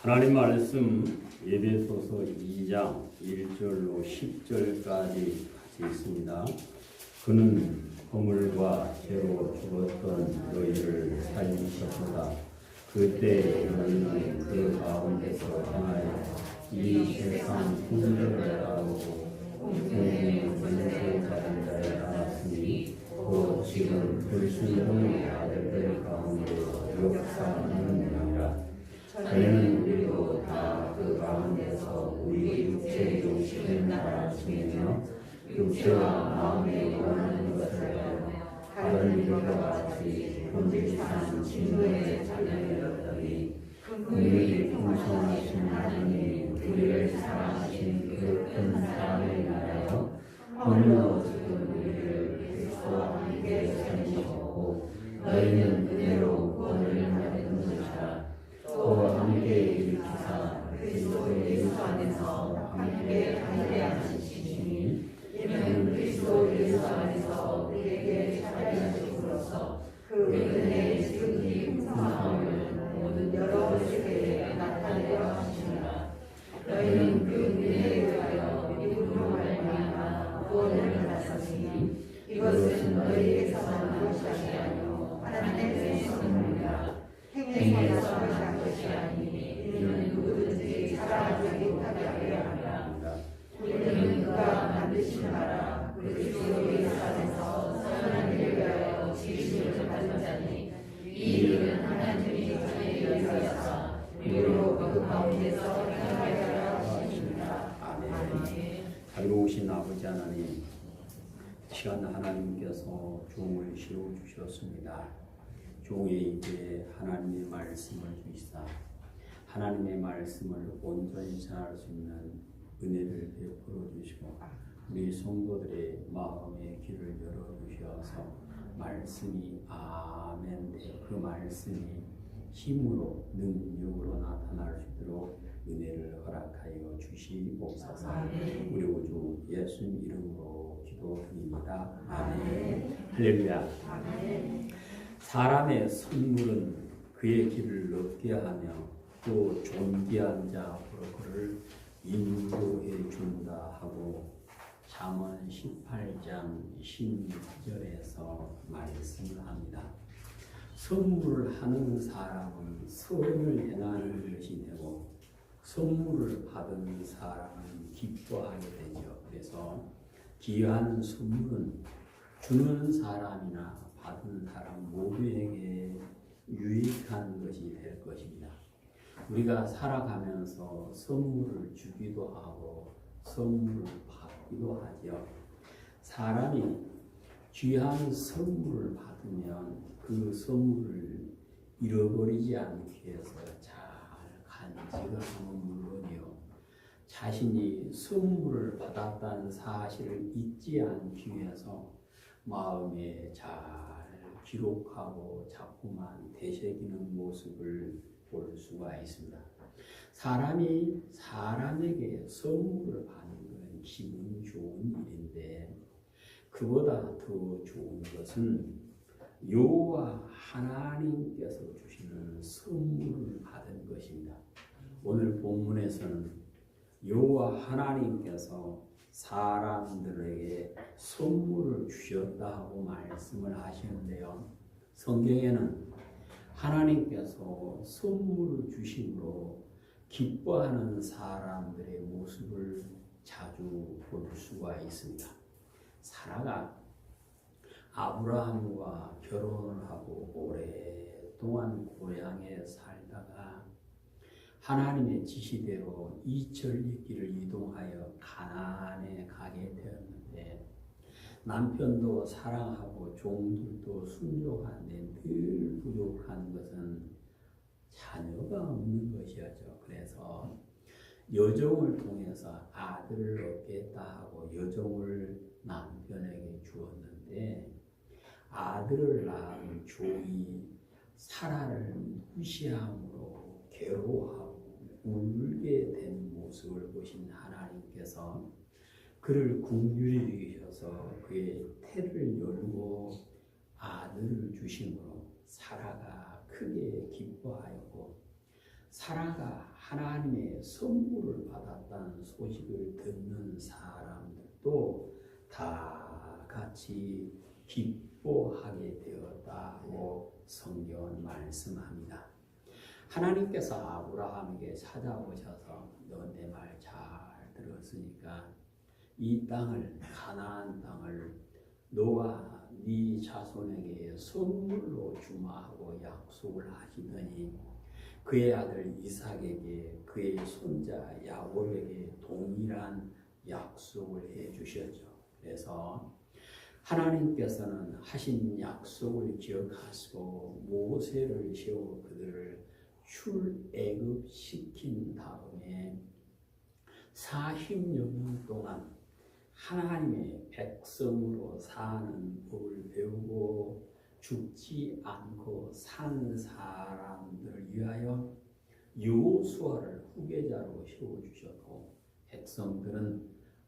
하나님 말씀 에베소서 2장 1절로 10절까지 같이 있습니다. 그는 허물과 죄로 죽었던 너희를 살리셨도다. 그때 너희는 그 가운데서 행하여 이 세상 풍조를 따르고 공생의 권세 받은 자를 따랐으니 또 지금 불순종의 아들들 가운데서 역사하느니라. 저희는 우리도 다 그 가운데서 우리 육체 욕심을 따라 지내며 육체와 마음에 원하는 것을 하여 다른 이들과 같이 본질상 진노의 자녀였더니 긍휼히 풍성하신 하나님이 우리를 사랑하신 그 큰 사랑을 인하여 홀로 지금 우리를 그리스도와 함께 살리셨고 너희는 그대로 구원을 받은 것이라. 또 함께 일으키사 그리스도 예수 안에서 함께 함께하시니 이는 그리스도 예수 안에서 우리에게 자비하심으로써 그 은혜의 지극히 풍성함을 모든 여러 세대에 나타내려 하시니라. 너희는 그 은혜에 의하여 믿음으로 말미암아 구원을 받았으니 이것은 너희에게서 난 것이 아니요 하나님의 선물이라. 행위에서 난 것이 아니니 이는 누구든지 자랑하지 못하게 하려 함이라. 우리는 그가 만드신 나라 그리스도 예수 안에서 선한 일을 위하여 지으심을 받은 자니 이 일은 하나님이 저희에게 하사 우리로 그 가운데서 행하게 하려 하십니다. 아멘. 자비로우신 아버지 하나님, 시간 하나님께서 종을 세워주셨습니다. 종에게 하나님의 말씀을 주시사 하나님의 말씀을 온전히 전할 수 있는 은혜를 베풀어 주시고 우리 성도들의 마음의 길을 열어주셔서 말씀이 아멘 그 말씀이 힘으로 능력으로 나타날 수 있도록 은혜를 허락하여 주시옵소서. 우리 우주 예수님 이름으로 기도드립니다. 아멘. 할렐루야. 아멘. 사람의 선물은 그의 길을 넓게 하며 또 존귀한 자로 그를 인도해 준다 하고 잠언 18장 16절에서 말씀을 합니다. 선물을 하는 사람은 선을 행하는 것이 되고 선물을 받은 사람은 기뻐하게 되죠. 그래서 귀한 선물은 주는 사람이나 받은 사람 모두에게 유익한 것이 될 것입니다. 우리가 살아가면서 선물을 주기도 하고 선물을 받기도 하죠. 사람이 귀한 선물을 받으면 그 선물을 잃어버리지 않기 위해서 잘 간직하는 물론이요. 자신이 선물을 받았다는 사실을 잊지 않기 위해서 마음에 잘 기록하고 자꾸만 되새기는 모습을 볼 수가 있습니다. 사람이 사람에게 선물을 받는 건 기분 좋은 일인데 그보다 더 좋은 것은 여호와 하나님께서 주시는 선물을 받은 것입니다. 오늘 본문에서는 여호와 하나님께서 사람들에게 선물을 주셨다고 말씀을 하시는데요. 성경에는 하나님께서 선물을 주심으로 기뻐하는 사람들의 모습을 자주 볼 수가 있습니다. 사라가 아브라함과 결혼을 하고 오랫동안 고향에 살다가 하나님의 지시대로 이철리길을 이동하여 가나안에 가게 되었는데 남편도 사랑하고 종들도 순종하는데 늘 부족한 것은 자녀가 없는 것이었죠. 그래서 여종을 통해서 아들을 얻겠다 하고 여종을 남편에게 주었는데 아들을 낳은 종이 사라를 무시함으로 괴로워하고 울게 된 모습을 보신 하나님께서 그를 긍휼히 여기셔서 그의 태를 열고 아들을 주심으로 사라가 크게 기뻐하였고 사라가 하나님의 선물을 받았다는 소식을 듣는 사람들도 다 같이 기뻐하게 되었다고 성경은 말씀합니다. 하나님께서 아브라함에게 찾아오셔서 너 내 말 잘 들었으니까 이 땅을 가나안 땅을 너와 네 자손에게 선물로 주마 하고 약속을 하시더니 그의 아들 이삭에게 그의 손자 야곱에게 동일한 약속을 해 주셨죠. 그래서 하나님께서는 하신 약속을 기억하시고 모세를 세워 그들을 출애굽시킨 다음에 40여 년 동안 하나님의 백성으로 사는 법을 배우고 죽지 않고 산 사람들을 위하여 여호수아를 후계자로 세워주셨고 백성들은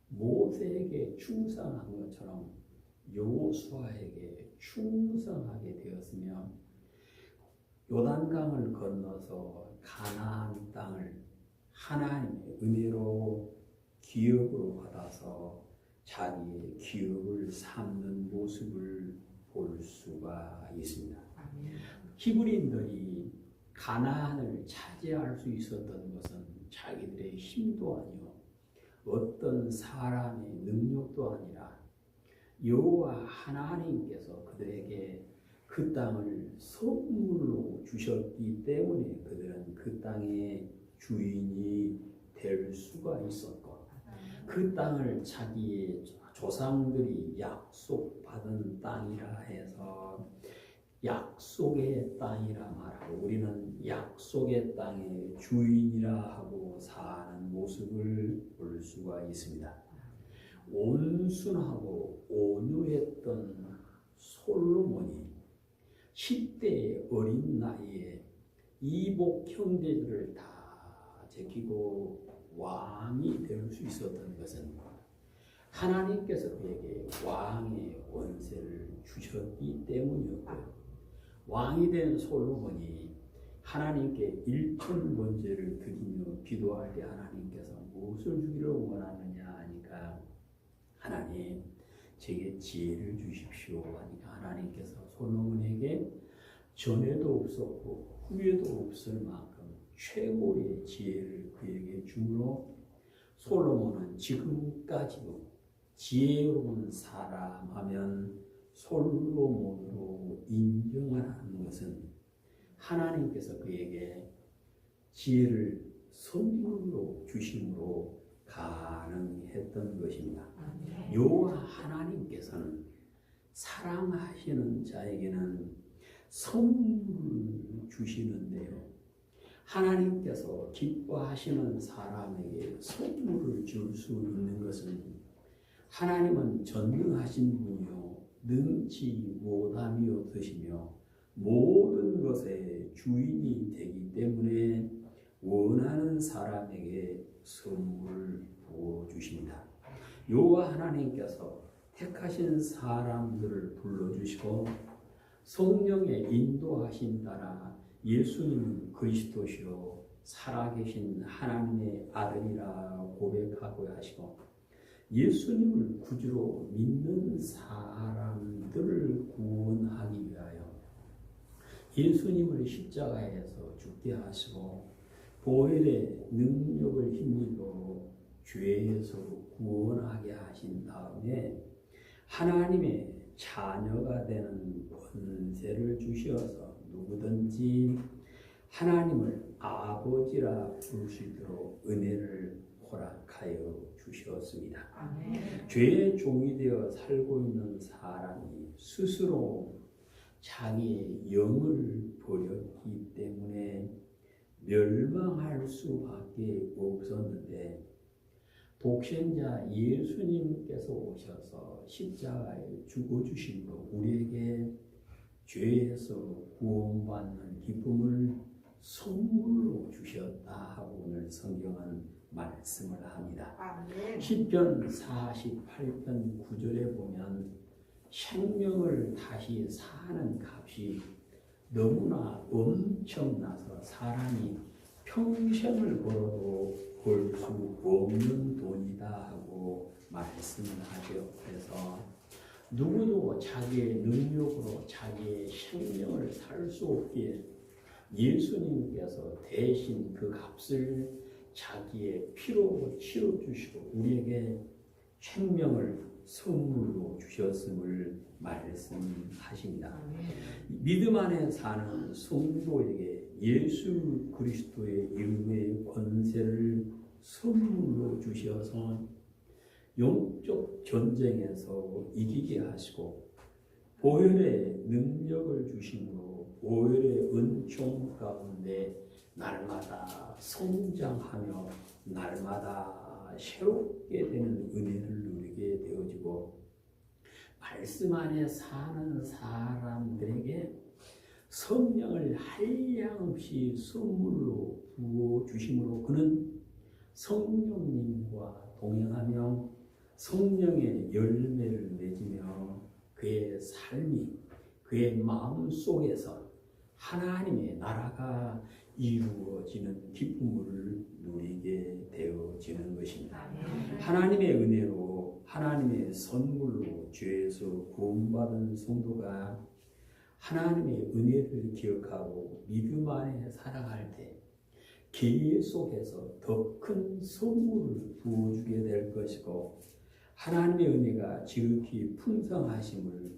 모세에게 충성한 것처럼 여호수아에게 충성하게 되었으며 요단강을 건너서 가나안 땅을 하나님의 은혜로 기업으로 받아서 자기의 기업을 삼는 모습을 볼 수가 있습니다. 히브리인들이 가나안을 차지할 수 있었던 것은 자기들의 힘도 아니요 어떤 사람의 능력도 아니라 여호와 하나님께서 그들에게 그 땅을 선물로 주셨기 때문에 그들은 그 땅의 주인이 될 수가 있었고 그 땅을 자기의 조상들이 약속받은 땅이라 해서 약속의 땅이라 말하고 우리는 약속의 땅의 주인이라 하고 사는 모습을 볼 수가 있습니다. 온순하고 온유했던 솔로몬이 10대의 어린 나이에 이복 형제들을 다 제끼고 왕이 될 수 있었던 것은 하나님께서 그에게 왕의 권세를 주셨기 때문이었고요. 왕이 된 솔로몬이 하나님께 일천 번제를 드리며 기도할 때 하나님께서 무엇을 주기를 원하느냐 하니까 하나님 제게 지혜를 주십시오 하니까 하나님께서 솔로몬에게 전에도 없었고 후에도 없을 만큼 최고의 지혜를 그에게 주므로 솔로몬은 지금까지도 지혜로운 사람 하면 솔로몬으로 인정하는 것은 하나님께서 그에게 지혜를 선물로 주심으로 가능했던 것입니다. 여호와 하나님께서는 사랑하시는 자에게는 선물을 주시는데요. 하나님께서 기뻐하시는 사람에게 선물을 줄 수 있는 것은 하나님은 전능하신 분이요 능치 못함이 없으시며 모든 것의 주인이 되기 때문에 원하는 사람에게 선물을 부어주십니다. 여호와 하나님께서 택하신 사람들을 불러주시고 성령의 인도하심 따라 예수님은 그리스도시요 살아계신 하나님의 아들이라 고백하고 하시고 예수님을 구주로 믿는 사람들을 구원하기 위하여 예수님을 십자가에서 죽게 하시고 보혈의 능력을 힘입어 죄에서 구원하게 하신 다음에 하나님의 자녀가 되는 권세를 주셔서 누구든지 하나님을 아버지라 부를 수 있도록 은혜를 허락하여 주셨습니다. 아멘. 죄의 종이 되어 살고 있는 사람이 스스로 자기의 영을 버렸기 때문에 멸망할 수밖에 없었는데 독생자 예수님께서 오셔서 십자가에 죽어주심으로 우리에게 죄에서 구원받는 기쁨을 선물로 주셨다 하고 오늘 성경은 말씀을 합니다. 아멘. 시편 48편 9절에 보면 생명을 다시 사는 값이 너무나 엄청나서 사람이 평생을 벌어도 벌 수 없는 돈이다 하고 말씀을 하죠. 그래서 누구도 자기의 능력으로 자기의 생명을 살 수 없기에 예수님께서 대신 그 값을 자기의 피로 치러 주시고 우리에게 생명을 선물로 주셨음을 말씀하십니다. 믿음 안에 사는 성도에게 예수 그리스도의 이름의 권세를 선물로 주셔서 영적 전쟁에서 이기게 하시고 보혈의 능력을 주심으로 보혈의 은총 가운데 날마다 성장하며 날마다 새롭게 되는 은혜를 누리게 되어지고 말씀 안에 사는 사람들에게 성령을 한량없이 선물로 부어주심으로 그는 성령님과 동행하며 성령의 열매를 맺으며 그의 삶이 그의 마음 속에서 하나님의 나라가 이루어지는 기쁨을 누리게 되어지는 것입니다. 하나님의 은혜로 하나님의 선물로 죄에서 구원받은 성도가 하나님의 은혜를 기억하고 믿음 안에 살아갈 때 계속해서 더 큰 선물을 부어주게 될 것이고 하나님의 은혜가 지극히 풍성하심을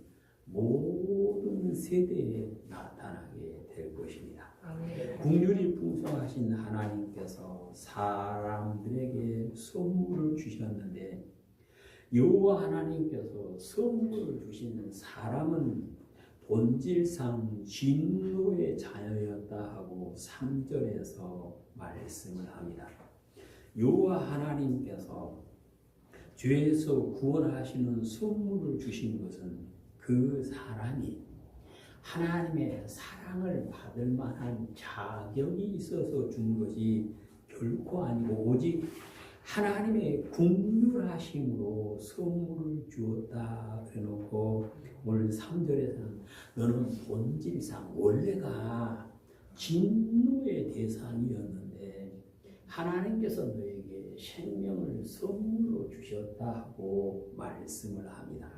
모든 세대에 나타나게 될 것입니다. 긍휼이 풍성하신 하나님께서 사람들에게 선물을 주셨는데 여호와 하나님께서 선물을 주신 사람은 본질상 진노의 자녀였다 하고 3절에서 말씀을 합니다. 여호와 하나님께서 죄에서 구원하시는 선물을 주신 것은 그 사람이 하나님의 사랑을 받을 만한 자격이 있어서 준 것이 결코 아니고 오직 하나님의 긍휼하심으로 선물을 주었다 해놓고 오늘 3절에서는 너는 본질상 원래가 진노의 대상이었는데 하나님께서 너에게 생명을 선물로 주셨다 하고 말씀을 합니다.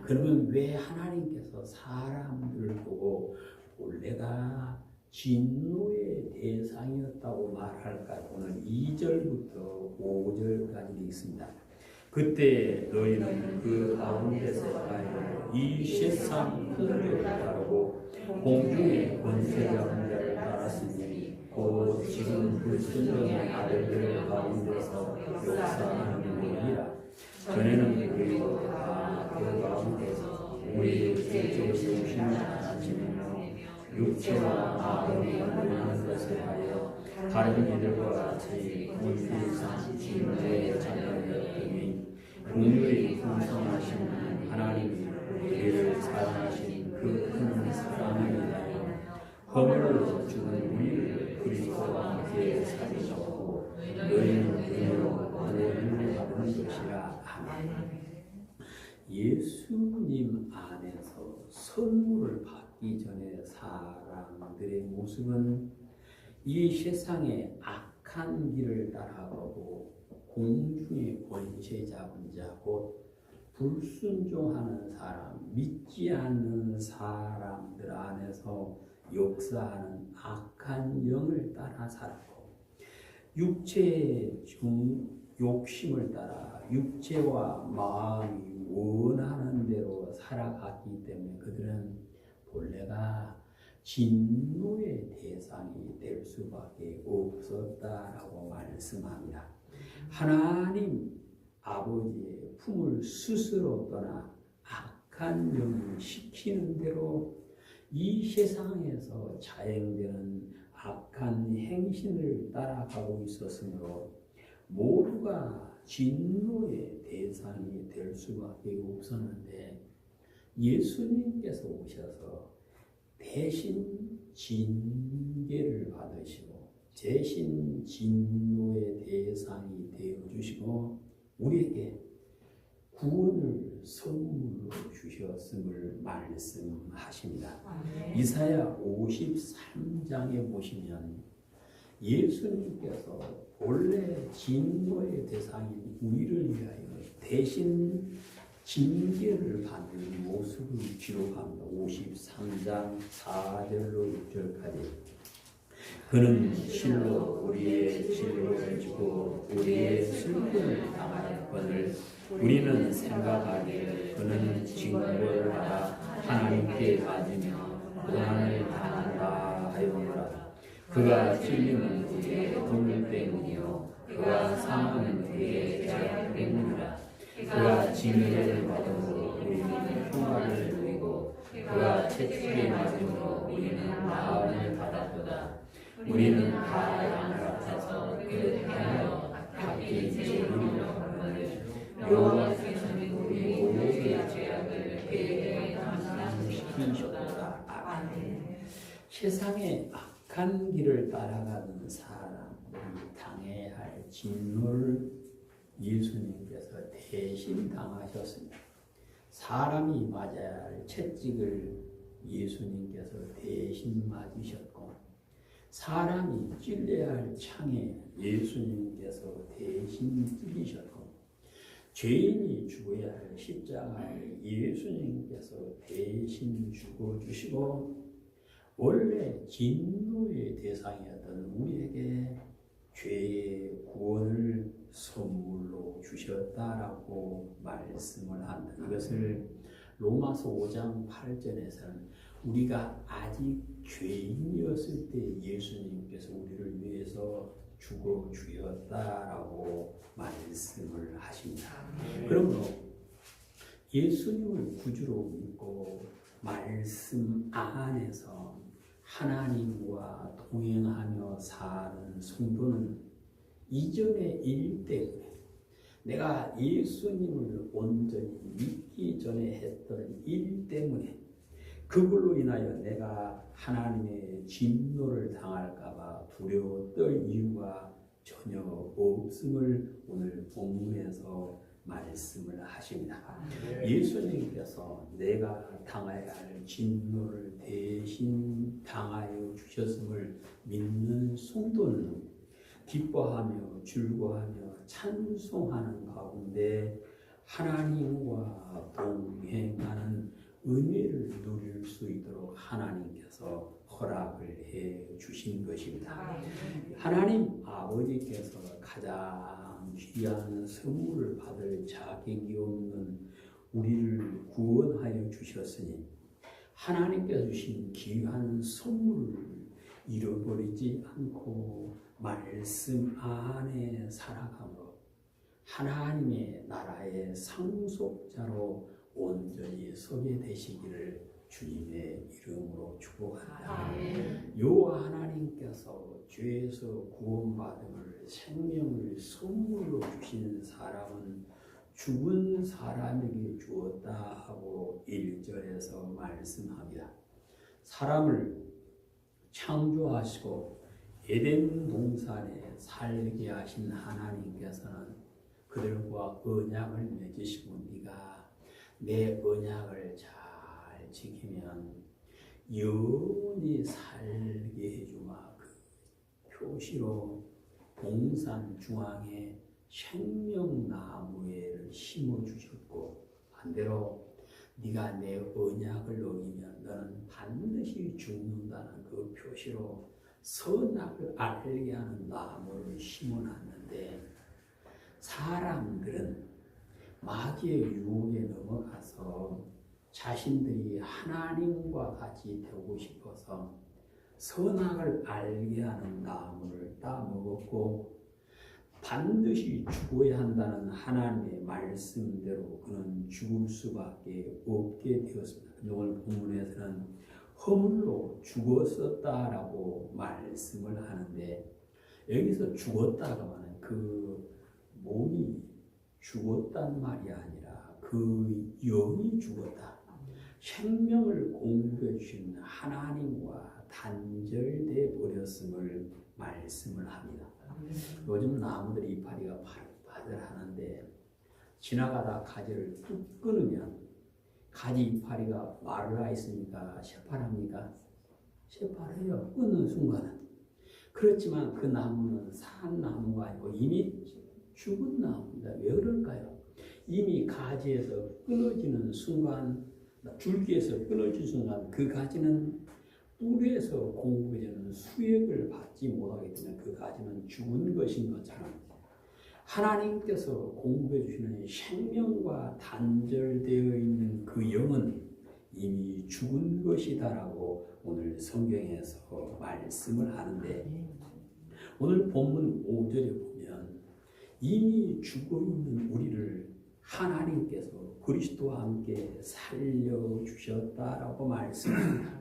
그러면 왜 하나님께서 사람들을 보고 원래가 진노의 대상이었다고 말할까? 오늘 2절부터 5절까지 되어 있습니다. 그때 너희는 그 가운데서 가요 이 세상 풍조를 따르고 공중의 권세 잡은 자를 따랐으니 곧 지금 불순종의 아들들 가운데서 역사하는 일이라. 전에는 우리도 다 그 가운데서 우리의 죄의 욕심을 가지며 육체와 마음이 만드는 것을 하여 다른 이들과 같이 본질상 진노의 자녀였더니 긍휼이 풍성하신 하나님이 우리를 사랑하신 그 큰 사랑을 인하여 허물로 죽은 우리를 그리스도와 함께 살리셨고 너희는 은혜로 구원을 받은 것이라. 아멘. 예수님 안에서 선물을 받기 전에 사람들의 모습은 이 세상의 악한 길을 따라가고 공중의 권세 잡은 자 곧 불순종하는 사람, 믿지 않는 사람들 안에서 역사하는 악한 영을 따라 살았고 육체의 욕심을 따라 육체와 마음이 원하는 대로 살아갔기 때문에 그들은 본래가 진노의 대상이 될 수밖에 없었다라고 말씀합니다. 하나님 아버지의 품을 스스로 떠나 악한 영을 시키는 대로 이 세상에서 자행되는 악한 행신을 따라가고 있었으므로 모두가 진노의 대상이 될 수밖에 없었는데 예수님께서 오셔서 대신 징계를 받으시고 대신 진노의 대상이 되어주시고 우리에게 구원을 선물로 주셨음을 말씀하십니다. 이사야 53장에 보시면 예수님께서 본래 진노의 대상인 우리를 위하여 대신 징계를 받는 모습을 기록합니다. 53장 4절로 6절까지. 그는 실로 우리의 진로를 지고 우리의 슬픔을 당하였거늘 우리는 생각하기를 그는 징벌을 받아 하나님께 맞으며 고난을 당한다 하였노라. 그가 찔림은 우리의 불 때문이요 그가 상함은 우리의 죄악 때문이라. 그가 징계를 받음으로 우리는 평화를 누리고 그가 채찍에 맞음으로 우리는 마음을 받았도다. 우리는 다 양 같아서 그를 향하여 각기 죄를 얻거늘 여호와께서는 우리 모두의 죄악을 그에게 감당시키셨도다. 아멘. 세상의 악한 길을 따라가는 사람들이 당해야 할 진노를 예수님께서 대신 당하셨습니다. 사람이 맞아야 할 채찍을 예수님께서 대신 맞으셨고 사람이 찔려야 할 창에 예수님께서 대신 찔리셨고 죄인이 죽어야 할 십자가에 예수님께서 대신 죽어주시고 원래 진노의 대상이었던 우리에게 죄의 구원을 선물로 주셨다라고 말씀을 한다. 이것을 로마서 5장 8절에서는 우리가 아직 죄인이었을 때 예수님께서 우리를 위해서 죽어 주었다라고 말씀을 하십니다. 그러므로 예수님을 구주로 믿고 말씀 안에서 하나님과 동행하며 사는 성도는 이전의 일 때문에 내가 예수님을 온전히 믿기 전에 했던 일 때문에 그걸로 인하여 내가 하나님의 진노를 당할까봐 두려워 떨 이유가 전혀 없음을 오늘 본문에서 말씀을 하십니다. 예수님께서 내가 당해야 할 진노를 대신 당하여 주셨음을 믿는 성도는 기뻐하며 즐거워하며 찬송하는 가운데 하나님과 동행하는 은혜를 누릴 수 있도록 하나님께서 허락을 해 주신 것입니다. 하나님 아버지께서 가장 귀한 선물을 받을 자격이 없는 우리를 구원하여 주셨으니 하나님께서 주신 귀한 선물을 잃어버리지 않고 말씀 안에 살아감으로 하나님의 나라의 상속자로 온전히 서게 되시기를 주님의 이름으로 축복합니다. 여호와 하나님께서 죄에서 구원받음을 생명을 선물로 주신 사람은 죽은 사람에게 주었다 하고 1절에서 말씀합니다. 사람을 창조하시고 에덴 동산에 살게 하신 하나님께서는 그들과 언약을 맺으시고 네가 내 언약을 잘 지키면 영원히 살게 해주마. 그 표시로 동산 중앙에 생명나무를 심어주셨고 반대로 네가 내 언약을 어기면 너는 반드시 죽는다는 그 표시로 선악을 알게 하는 나무를 심어놨는데 사람들은 마귀의 유혹에 넘어가서 자신들이 하나님과 같이 되고 싶어서 선악을 알게 하는 나무를 따먹었고 반드시 죽어야 한다는 하나님의 말씀대로 그는 죽을 수밖에 없게 되었습니다. 오늘 본문에서는 허물로 죽었었다라고 말씀을 하는데 여기서 죽었다가 하는 그 몸이 죽었단 말이 아니라 그 영이 죽었다. 생명을 공급해 주신 하나님과 단절돼 버렸음을 말씀을 합니다. 요즘 나무들이 이파리가 바들바들하는데 지나가다 가지를 뚝 끊으면 가지 이파리가 말라 있으니까 새파랍니까? 새파래요. 끊는 순간은. 그렇지만 그 나무는 산 나무가 아니고 이미 죽은 나무입니다. 왜 그럴까요? 이미 가지에서 끊어지는 순간, 줄기에서 끊어진 순간 그 가지는 뿌리에서 공급되는 수액을 받지 못하기 때문에 그 가지는 죽은 것인 것처럼 하나님께서 공급해 주시는 생명과 단절되어 있는 그 영은 이미 죽은 것이다라고 오늘 성경에서 말씀을 하는데, 오늘 본문 5절에 보면 이미 죽어 있는 우리를 하나님께서 그리스도와 함께 살려주셨다라고 말씀합니다.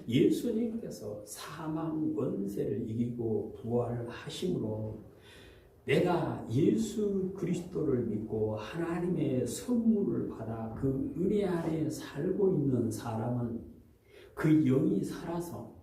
예수님께서 사망 권세를 이기고 부활하심으로 내가 예수 그리스도를 믿고 하나님의 선물을 받아 그 은혜 안에 살고 있는 사람은 그 영이 살아서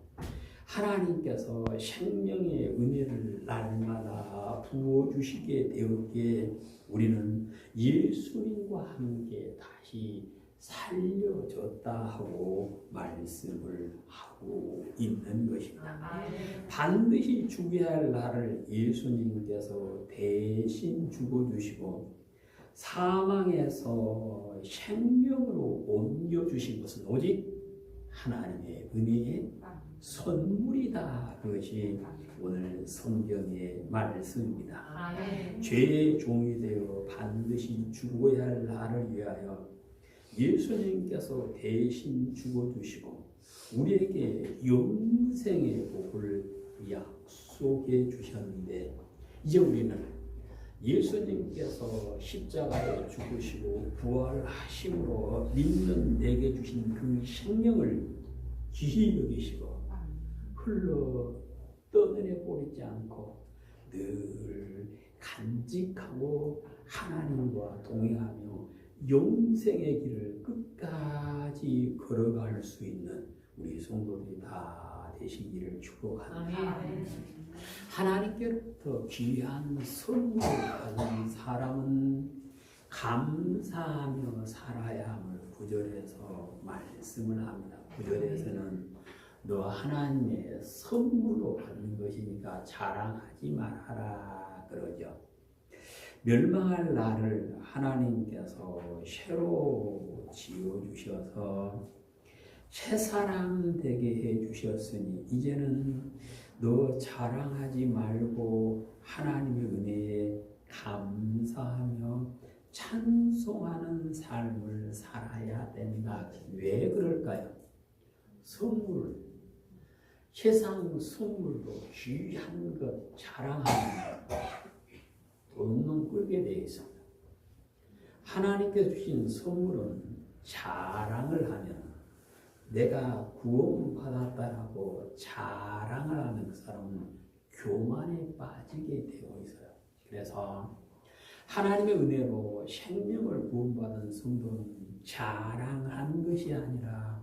하나님께서 생명의 은혜를 날마다 부어주시게 되었기에 우리는 예수님과 함께 다시 살려졌다 하고 말씀을 하고 있는 것입니다. 반드시 죽어야 할 나를 예수님께서 대신 죽어주시고 사망에서 생명으로 옮겨주신 것은 오직 하나님의 은혜의 선물이다. 그것이 오늘 성경의 말씀입니다. 죄의 종이 되어 반드시 죽어야 할 나를 위하여 예수님께서 대신 죽어주시고 우리에게 영생의 복을 약속해 주셨는데, 이제 우리는 예수님께서 십자가에 죽으시고 부활하심으로 믿는 내게 주신 그 생명을 귀히 여기시고 흘러 떠내려 버리지 않고 늘 간직하고 하나님과 동행하며 영생의 길을 끝까지 걸어갈 수 있는 우리 성도들이 다 되시기를 축복합니다. 하나님께로부터 귀한 선물을 받은 사람은 감사하며 살아야 함을 9절에서 말씀을 합니다. 9절에서는 너 하나님의 선물로 받는 것이니까 자랑하지 말아라 그러죠. 멸망할 나를 하나님께서 새로 지어주셔서 새 사람 되게 해주셨으니 이제는 너 자랑하지 말고 하나님의 은혜에 감사하며 찬송하는 삶을 살아야 된다. 왜 그럴까요? 선물, 세상 선물도 귀한 것 자랑하는 돈은 끌게 되어 있습니다. 하나님께서 주신 선물은 자랑을 하면, 내가 구원받았다라고 자랑을 하는 그 사람은 교만에 빠지게 되어 있어요. 그래서 하나님의 은혜로 생명을 구원받은 성도는 자랑하는 것이 아니라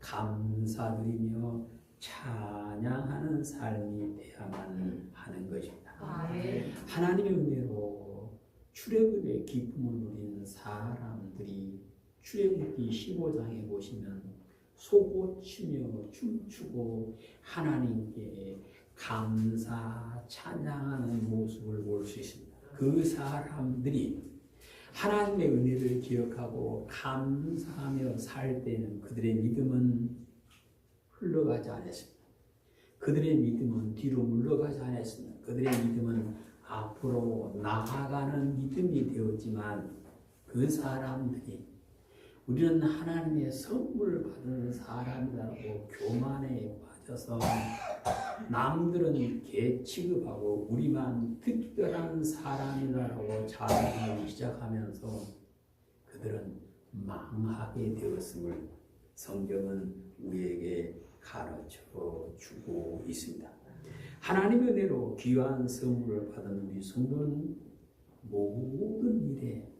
감사드리며 찬양하는 삶이 되어야만 하는 것입니다. 하나님의 은혜로 출애굽의 기쁨을 누린 사람들이 출애굽기 15장에 보시면 소고치며 춤추고 하나님께 감사 찬양하는 모습을 볼 수 있습니다. 그 사람들이 하나님의 은혜를 기억하고 감사하며 살 때는 그들의 믿음은 흘러가지 않았습니다. 그들의 믿음은 뒤로 물러가지 않았습니다. 그들의 믿음은 앞으로 나아가는 믿음이 되었지만, 그 사람들이 우리는 하나님의 선물을 받은 사람이라고 교만에 빠져서 남들은 개 취급하고 우리만 특별한 사람이라고 자랑하기 시작하면서 그들은 망하게 되었음을 성경은 우리에게 가르쳐 주고 있습니다. 하나님의 은혜로 귀한 선물을 받은 우리 성도는 모든 일에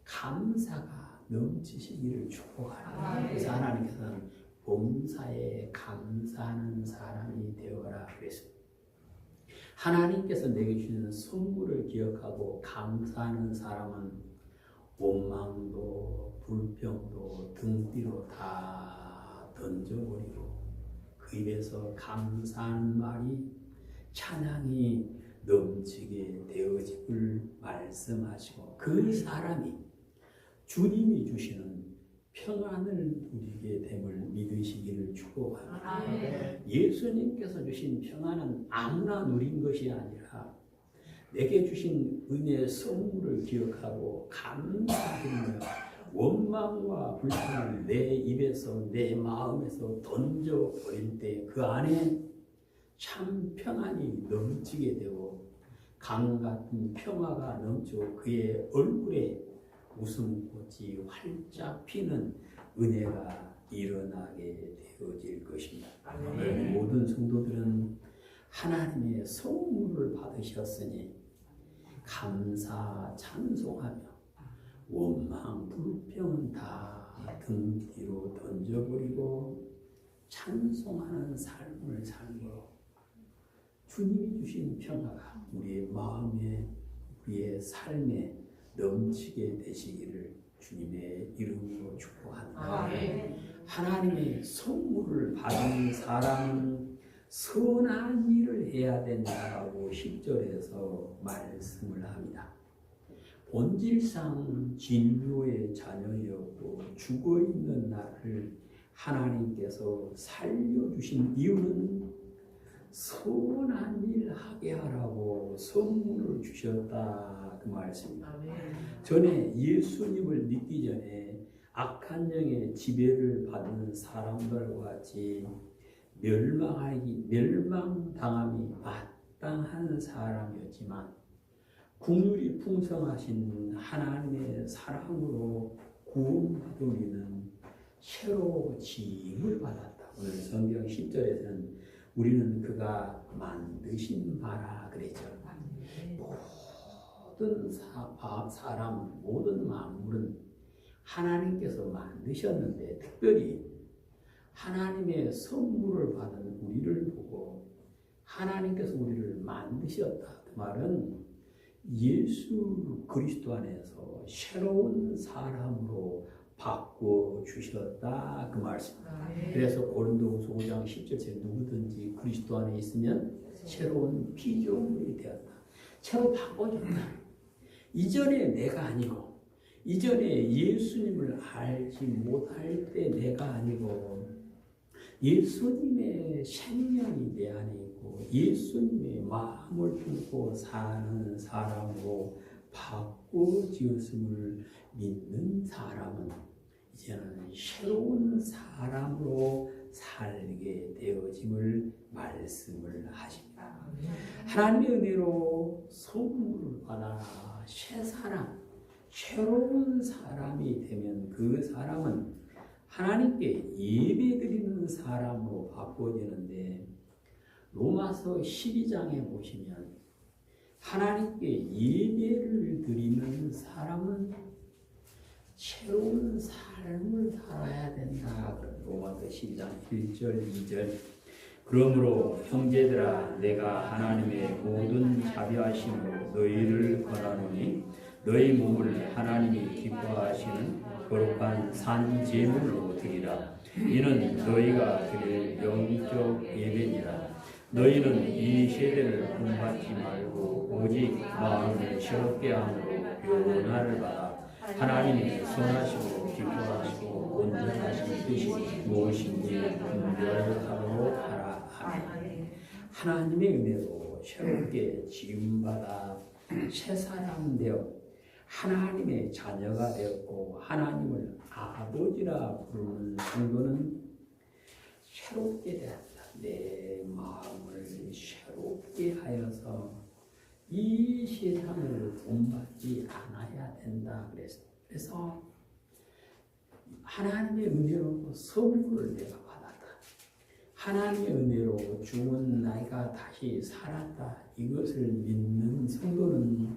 감사가 넘치시기를 축복합니다. 그래서 하나님께서는 범사에 감사하는 사람이 되어라 그랬습니다. 하나님께서 내게 주시는 선물을 기억하고 감사하는 사람은 원망도 불평도 등 뒤로 다 던져버리고 그 입에서 감사한 말이 찬양이 넘치게 되어짐을 말씀하시고 그 사람이 주님이 주시는 평안을 누리게 됨을 믿으시기를 축복합니다. 예수님께서 주신 평안은 아무나 누린 것이 아니라 내게 주신 은혜의 선물을 기억하고 감사드리며 원망과 불평을 내 입에서 내 마음에서 던져버릴 때 그 안에 참 평안이 넘치게 되고 강 같은 평화가 넘치고 그의 얼굴에 웃음꽃이 활짝 피는 은혜가 일어나게 되어질 것입니다. 오늘 모든 성도들은 하나님의 선물을 받으셨으니 감사 찬송하며 원망 불평은 다 등 뒤로 던져버리고 찬송하는 삶을 살므로 주님이 주신 평화가 우리의 마음에 우리의 삶에 넘치게 되시기를 주님의 이름으로 축복합니다. 하나님의 선물을 받은 사람은 선한 일을 해야 된다고 10절에서 말씀을 합니다. 본질상 진노의 자녀였고 죽어있는 나를 하나님께서 살려주신 이유는 선한 일 하게 하라고 선물을 주셨다 그 말씀입니다. 전에 예수님을 믿기 전에 악한 영의 지배를 받는 사람들과 같이 멸망당함이 마땅한 사람이었지만 국률이 풍성하신 하나님의 사랑으로 구원받은 우리는 새로워짐을 받았다. 오늘 성경 10절에서는 우리는 그가 만드신 바라 그랬죠. 모든 사람, 모든 만물은 하나님께서 만드셨는데 특별히 하나님의 선물을 받은 우리를 보고 하나님께서 우리를 만드셨다. 그 말은 예수 그리스도 안에서 새로운 사람으로 바꿔주셨다 그 말씀입니다. 그래서 고린도후서 5장 10절에 누구든지 그리스도 안에 있으면 새로운 피조물이 되었다. 새로 바꿔줬다. 이전에 내가 아니고 이전에 예수님을 알지 못할 때 내가 아니고 예수님의 생명이 내 안에 있고 예수님의 마음을 품고 사는 사람으로 바꿔지었음을 믿는 사람은 이제는 새로운 사람으로 살게 되어짐을 말씀을 하십니다. 하나님의 은혜로 선물을 받아 새 사람, 새로운 사람이 되면 그 사람은 하나님께 예배드리는 사람으로 바꿔지는데 로마서 12장에 보시면 하나님께 예배를 드리는 사람은 새로운 삶을 살아야 된다. 로마서 12장 1절 2절 그러므로 형제들아 내가 하나님의 모든 자비하심으로 너희를 권하노니 너희 몸을 하나님이 기뻐하시는 거룩한 산 제물로 드리라. 이는 너희가 드릴 영적 예배니라. 너희는 이 세대를 본받지 말고 오직 마음을 새롭게 함으로 변화를 받아 하나님이 선하시고 기뻐하시고 온전하신 뜻이 무엇인지 분별하도록 하라. 아멘. 하나님의 은혜로 새롭게 지음받아 새 사람 되어 하나님의 자녀가 되었고 하나님을 아버지라 부르는 성도는 새롭게 되었다. 내 마음을 새롭게 하여서 이 세상을 본받지 않아야 된다 그랬어요. 그래서 하나님의 은혜로 선물을 내가 받았다. 하나님의 은혜로 죽은 나이가 다시 살았다. 이것을 믿는 성도는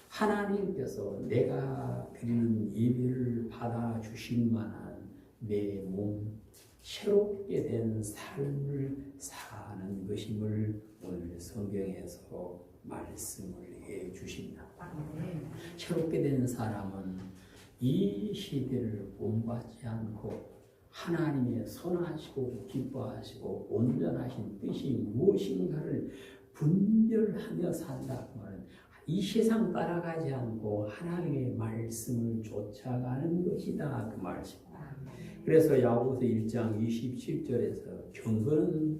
하나님께서 내가 드리는 예배를 받아주실 만한 내 몸, 새롭게 된 삶을 사는 것임을 오늘 성경에서 말씀을 해 주십니다. 새롭게 된 사람은 이 시대를 본받지 않고 하나님의 선하시고 기뻐하시고 온전하신 뜻이 무엇인가를 분별하며 산다. 그 말은 이 세상 따라가지 않고 하나님의 말씀을 쫓아가는 것이다. 그 말씀입니다. 그래서 야고보서 1장 27절에서 경건은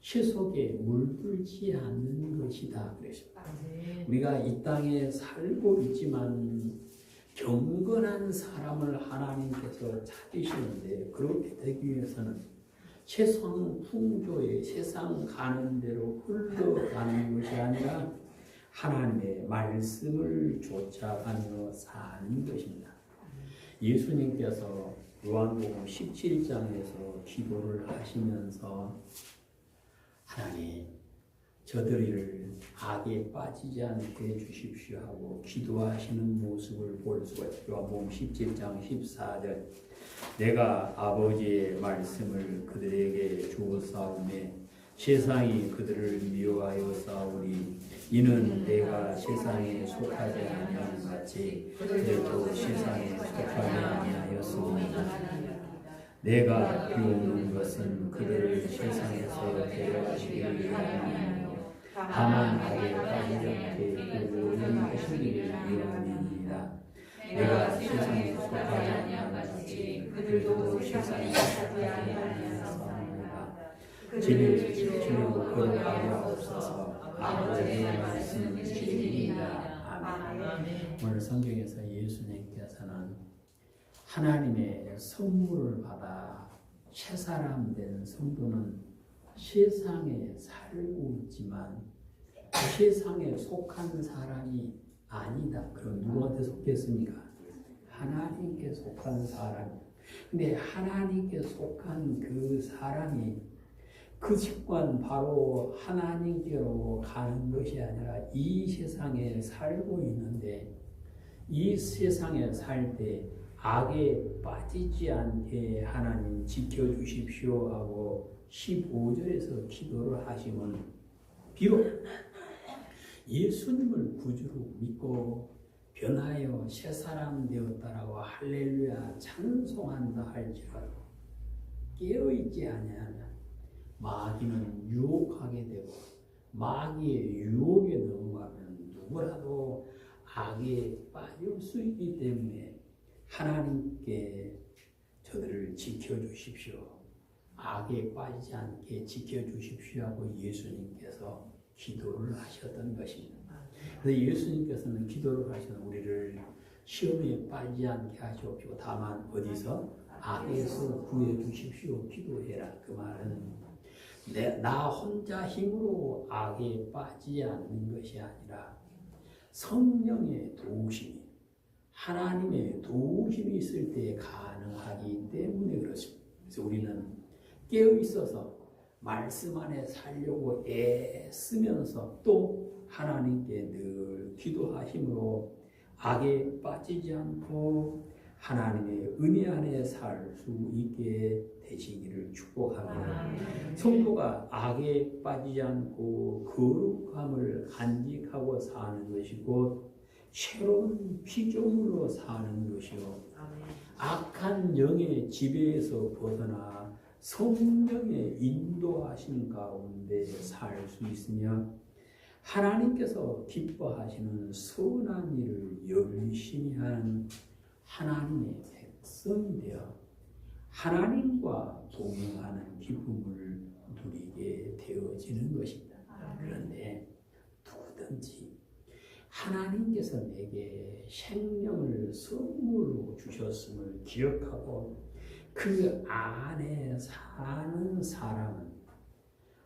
세속에 물들지 않는 것이다. 그랬습니다. 우리가 이 땅에 살고 있지만 경건한 사람을 하나님께서 찾으시는데 그렇게 되기 위해서는 세상 풍조에 세상 가는 대로 흘러가는 것이 아니라 하나님의 말씀을 쫓아가며 사는 것입니다. 예수님께서 요한복음 17장에서 기도를 하시면서 하나님 저들을 악에 빠지지 않게 해주십시오 하고 기도하시는 모습을 볼 수가 있어요. 요한복음 17장 14절 내가 아버지의 말씀을 그들에게 주었사오매 세상이 그들을 미워하여 싸우리 이는 내가 세상에 속하지 아니한 같이 그들도 세상에 속하지 아니하였습니다. 내가 비오는 것은 그들을 세상에서 데려가시기를 위함이요 다만 악에 빠지지 않게 그들을 하시기를 위함이니라. 내가 세상에 속하지 아니한 같이 그들도 세상에 속하지 아니하였습니다. 진리로 거룩하게 하옵소서. 아버지의 말씀은 진리이다. 아멘. 오늘 성경에서 예수님께서는 하나님의 선물을 받아 새사람 된 성도는 세상에 살고 있지만 세상에 속한 사람이 아니다. 그럼 누구한테 속했습니까? 하나님께 속한 사람. 근데 하나님께 속한 그 사람이 그 직관 바로 하나님께로 가는 것이 아니라 이 세상에 살고 있는데 이 세상에 살 때 악에 빠지지 않게 하나님 지켜주십시오 하고 15절에서 기도를 하시면 비록 예수님을 구주로 믿고 변하여 새 사람 되었다라고 할렐루야 찬송한다 할지라도 깨어있지 아니하면 마귀는 유혹하게 되고 마귀의 유혹에 넘어가면 누구라도 악에 빠질 수 있기 때문에 하나님께 저들을 지켜주십시오. 악에 빠지지 않게 지켜주십시오 하고 예수님께서 기도를 하셨던 것입니다. 그래서 예수님께서는 기도를 하시는 우리를 시험에 빠지지 않게 하시옵시고 다만 어디서 악에서 구해 주십시오 기도해라. 그 말은 나 혼자 힘으로 악에 빠지지 않는 것이 아니라 성령의 도우심이 하나님의 도우심이 있을 때 가능하기 때문에 그렇습니다. 그래서 우리는 깨어 있어서 말씀 안에 살려고 애쓰면서 또 하나님께 늘 기도하심으로 악에 빠지지 않고 하나님의 은혜 안에 살 수 있게 되시기를 축복합니다. 성도가 악에 빠지지 않고 거룩함을 간직하고 사는 것이 곧 새로운 피조물로 사는 것이요 악한 영의 지배에서 벗어나 성령의 인도하신 가운데 살 수 있으며 하나님께서 기뻐하시는 선한 일을 열심히 하는 하나님의 백성이 되어 하나님과 동행하는 기쁨을 누리게 되어지는 것입니다. 그런데 누구든지 하나님께서 내게 생명을 선물로 주셨음을 기억하고 그 안에 사는 사람은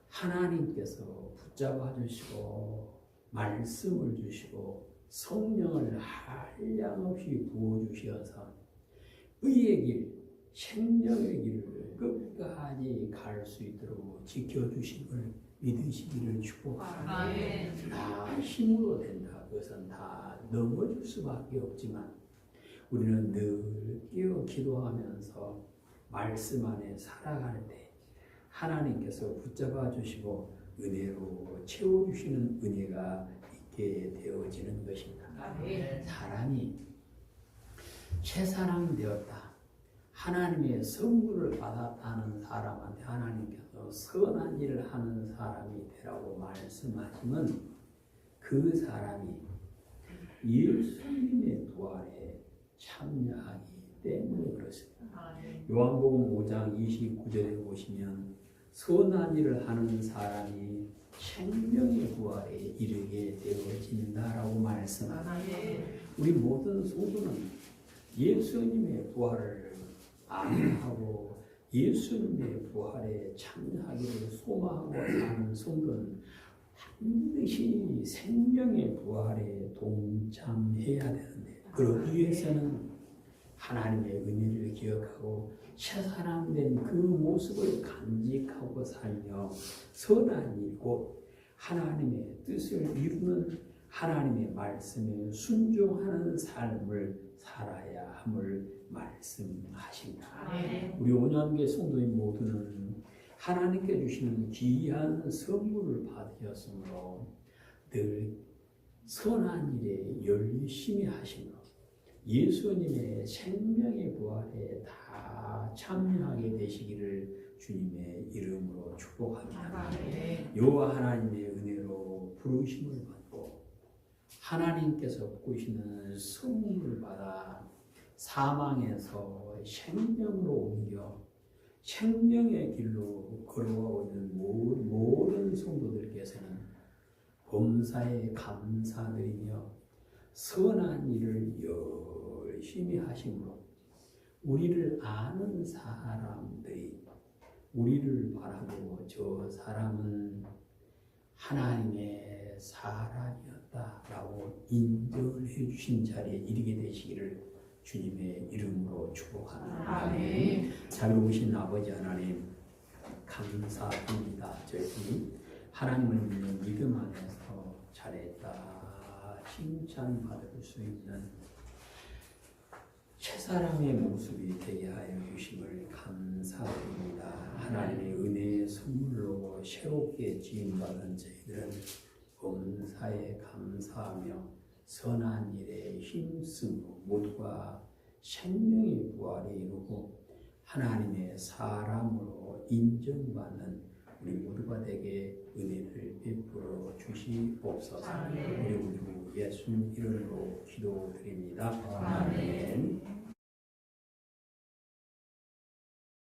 하나님께서 붙잡아 주시고 말씀을 주시고 성령을 한량없이 부어주셔서 의의 길, 생명의 길을 끝까지 갈 수 있도록 지켜주심을 믿으시기를 축복합니다. 나 힘으로 된다. 그것은 다 넘어질 수밖에 없지만 우리는 늘 깨어 기도하면서 말씀 안에 살아갈 때 하나님께서 붙잡아 주시고 은혜로 채워주시는 은혜가 있게 되어지는 것입니다. 사람이 새 사람 되었다. 하나님의 선물을 받았다는 사람한테 하나님께서 선한 일을 하는 사람이 되라고 말씀하시면 그 사람이 예수님의 부활에 참여하기 때문에 그렇습니다. 요한복음 5장 29절에 보시면 선한 일을 하는 사람이 생명의 부활에 이르게 되어진다라고 말씀합니다. 우리 모든 성도는 예수님의 부활을 아멘하고 예수님의 부활에 참여하기를 소망하고 사는 성도는 반드시 생명의 부활에 동참해야 되는데 그러기 위해서는 하나님의 은혜를 기억하고 새 사람 된 그 모습을 간직하고 살며 선한 일이고 하나님의 뜻을 이루는 하나님의 말씀에 순종하는 삶을 살아야 함을 말씀하십니다. 우리 온양교회 성도인 모두는 하나님께 주시는 귀한 선물을 받으셨으므로 늘 선한 일에 열심히 하시며 예수님의 생명의 부활에 다 참여하게 되시기를 주님의 이름으로 축복합니다. 여호와 하나님의 은혜로 부르심을 받고 하나님께서 꾸시는 선물을 받아 사망에서 생명으로 옮겨 생명의 길로 걸어가고 있는 모든 성도들께서는 범사에 감사드리며 선한 일을 열심히 하심으로 우리를 아는 사람들이 우리를 바라보고 저 사람은 하나님의 사람이었다라고 인정해 주신 자리에 이르게 되시기를 주님의 이름으로 축복합니다. 아멘. 자비로우신 아버지 하나님 감사합니다. 저희 하나님을 믿는 믿음 안에서 잘했다 칭찬받을 수 있는 새사람의 모습이 되게 하여 주심을 감사드립니다. 하나님의 은혜의 선물로 새롭게 지음받은 저희들은 범사에 감사하며 선한 일에 힘쓰고 모두가 생명의 부활에 이루고 하나님의 사람으로 인정받는 우리 모두가 되게 은혜를 베풀어 주시옵소서. 우리 모두 예수님 이름으로 기도드립니다. 아멘.